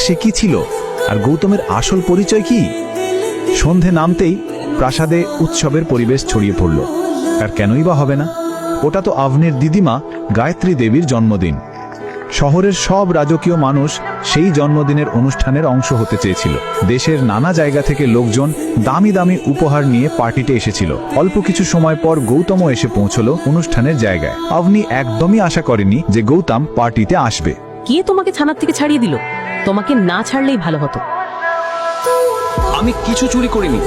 বাক্সে কি ছিল আর গৌতমের আসল পরিচয় কি? সন্ধে নামতেই প্রাসাদে উৎসবের পরিবেশ ছড়িয়ে পড়ল। আর কেনই বা হবে না, ওটা তো আভনির দিদিমা গায়ত্রী দেবীর জন্মদিন। শহরের সব রাজকীয় মানুষ সেই জন্মদিনের অনুষ্ঠানের অংশ হতে চেয়েছিল। দেশের নানা জায়গা থেকে লোকজন দামি দামি উপহার নিয়ে পার্টিতে এসেছিল। অল্প কিছু সময় পর গৌতমও এসে পৌঁছল অনুষ্ঠানের জায়গায়। আভনি একদমই আশা করেনি যে গৌতম পার্টিতে আসবে। কে তোমাকে থানার থেকে ছাড়িয়ে দিল? তোমাকে না ছাড়লেই ভালো হতো। আমি কিছু চুরি করিনি,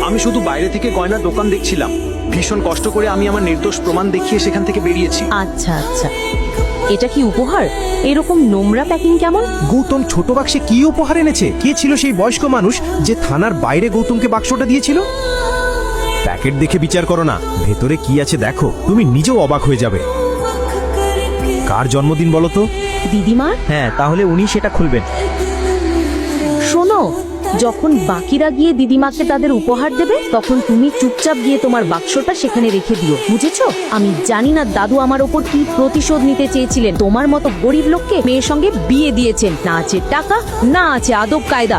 আমি শুধু বাইরে থেকে গয়নার দোকান দেখছিলাম। ভীষণ কষ্ট করে আমি আমার নির্দোষ প্রমাণ দেখিয়ে সেখান থেকে বেরিয়েছি। আচ্ছা আচ্ছা, এটা কি উপহার? এরকম নোংরা প্যাকিং কেমন? গৌতম ছোট বাক্সে কি উপহার এনেছে? কে ছিল সেই বয়স্ক মানুষ যে থানার বাইরে গৌতমকে বাক্সটা দিয়েছিল? প্যাকেট দেখে বিচার করো না, ভেতরে কি আছে দেখো, তুমি নিজেও অবাক হয়ে যাবে। কার জন্মদিন বলো তো? দিদিমা? হ্যাঁ, তাহলে উনি সেটা খুলবেন। শোনো, যখন বাকিরা গিয়ে দিদিমাকে তাদের উপহার দেবে, তখন তুমি চুপচাপ গিয়ে তোমার বাক্সটা সেখানে রেখে দিও, বুঝেছো? আমি জানি না দাদু আমার ওপর কি প্রতিশোধ নিতে চেয়েছিলেন। তোমার মতো গরিব লোককে মেয়ের সঙ্গে বিয়ে দিয়েছেন, না আছে টাকা, না আছে আদব কায়দা।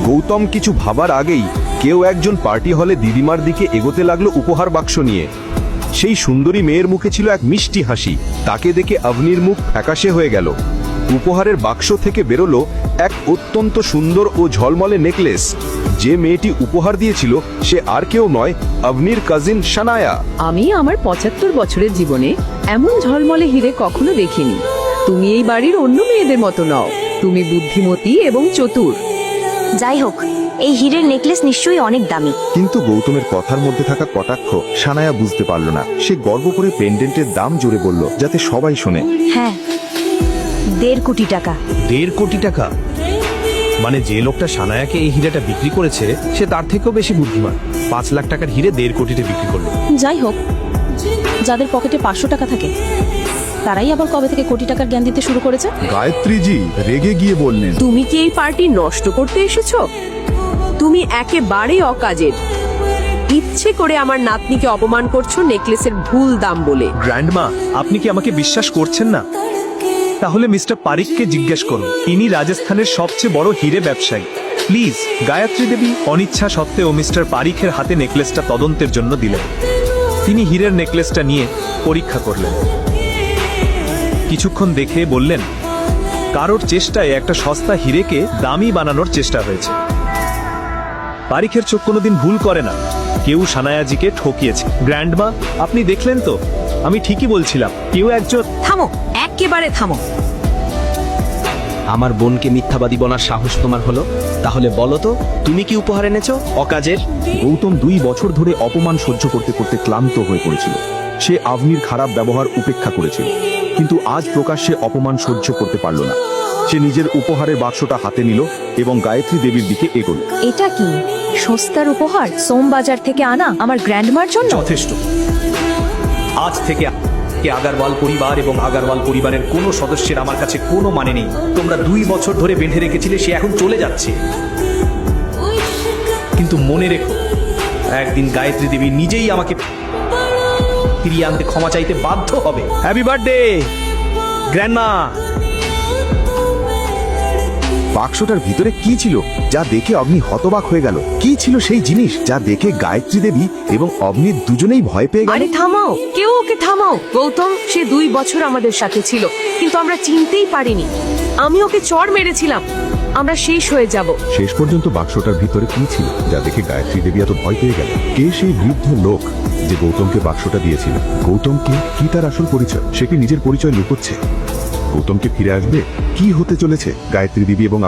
গৌতম কিছু ভাবার আগেই কেউ একজন পার্টি হলে দিদিমার দিকে এগোতে লাগলো উপহার বাক্স নিয়ে। সেই সুন্দরী মেয়ের মুখে ছিল এক মিষ্টি হাসি। তাকে দেখে আভনির মুখ ফ্যাকাশে হয়ে গেল। উপহারের বাক্স থেকে বেরোলো এক অত্যন্ত সুন্দর ও ঝলমলে নেকলেস। যে মেয়েটি উপহার দিয়েছিল সে আর কেউ নয়, আভনির কাজিন শানায়া। আমি আমার ৭৫ বছরের জীবনে এমন ঝলমলে হিরে কখনো দেখিনি। তুমি এই বাড়ির অন্য মেয়েদের মতো নও, তুমি বুদ্ধিমতী এবং চতুর। যাই হোক, এই হীরের নেকলেস নিশ্চয়ই অনেক দামি। কিন্তু গৌতমের কথার মধ্যে থাকা কটাক্ষ শানায়া বুঝতে পারল না। সে গর্ব করে পেন্ডেন্টের দাম জোরে বলল, যাতে সবাই শোনে। হ্যাঁ, ১.৫ কোটি টাকা। ১.৫ কোটি টাকা? মানে যে লোকটা শানায়াকে এই হীরেটা বিক্রি করেছে সে তার থেকেও বেশি বুদ্ধিমান। ৫ লাখ টাকার হীরে ১.৫ কোটিতে বিক্রি করলো। যাই হোক, যাদের পকেটে ৫০০ টাকা থাকে তারাই আবার কবে থেকে কোটি টাকার জ্ঞান দিতে শুরু করেছে? গায়ত্রীজি রেগে গিয়ে বললেন, তুমি কি এই পার্টি নষ্ট করতে এসেছো? তুমি একেবারেই অকাজের। ইচ্ছে করে আমার নাতনিকে অপমান করছো নেকলেসের ভুল দাম বলে। গ্র্যান্ডমা, আপনি কি আমাকে বিশ্বাস করছেন না? তাহলে মিস্টার পারিককে জিজ্ঞেস করুন, ইনি রাজস্থানের সবচেয়ে বড় হিরে ব্যবসায়ী। প্লিজ। গায়ত্রী দেবী অনিচ্ছা সত্ত্বেও মিস্টার পারিকের হাতে নেকলেসটা তদন্তের জন্য দিলেন। তিনি হীরের নেকলেসটা নিয়ে পরীক্ষা করলেন। কিছুক্ষণ দেখে বললেন, কারোর চেষ্টায় একটা সস্তা হিরেকে দামি বানানোর চেষ্টা হয়েছে। পারিকের চোখ কোনোদিন ভুল করে না। কেউ শানায়াজিকে ঠকিয়েছে। গ্র্যান্ডমা, আপনি দেখলেন তো, আমি ঠিকই বলছিলাম। কেউ একজন। থামো, একেবারে থামো। আমার বোনকে মিথ্যাবাদী বলার সাহস তোমার হলো? তাহলে বলো তো, তুমি কি উপহার এনেছো অকাজের? গৌতম ২ বছর ধরে অপমান সহ্য করতে করতে ক্লান্ত হয়ে পড়েছিল। সে আভনির খারাপ ব্যবহার উপেক্ষা করেছিল, কিন্তু আজ প্রকাশ্যে অপমান সহ্য করতে পারল না। সে নিজের উপহারের বাক্সটা হাতে নিল এবং গায়ত্রী দেবীর দিকে এগোল। এটা কি সস্তার উপহার? সোমবাজার থেকে আনা আমার গ্র্যান্ডমার জন্য? যথেষ্ট। আজ থেকে আগারওয়াল পরিবার এবং আগারওয়াল পরিবারের কোনো সদস্যের আমার কাছে কোনো মানে নেই। তোমরা ২ বছর ধরে বেঁধে রেখেছিলে, সে এখন চলে যাচ্ছে। কিন্তু মনে রেখো, একদিন গায়ত্রী দেবী নিজেই আমাকে ফিরিয়ে আনতে ক্ষমা চাইতে বাধ্য হবে। Happy birthday grandma. বাক্সটার ভিতরে কি ছিল যা দেখে অগ্নি হতবাক হয়ে গেল? কি ছিল সেই জিনিস যা দেখে গায়ত্রী দেবী এবং অগ্নি দুজনেই ভয় পেয়ে গেল? আরে থামাও, কেউ ওকে থামাও। গৌতম, সে ২ বছর আমাদের সাথে ছিল, কিন্তু আমরা চিনতেই পারিনি। আমি ওকে চড় মেরেছিলাম। আমরা শেষ হয়ে যাব। শেষ পর্যন্ত বাক্সটার ভিতরে কি ছিল যা দেখে গায়ত্রী দেবী এত ভয় পেয়ে গেল? কে সেই বৃদ্ধ লোক যে গৌতমকে বাক্সটা দিয়েছিল? গৌতমকে কি তার আসল পরিচয়? সে কি নিজের পরিচয় লুকোচ্ছে? গৌতমকে ফিরে আসবে? কি হতে চলেছে গায়ত্রী দেবী এবং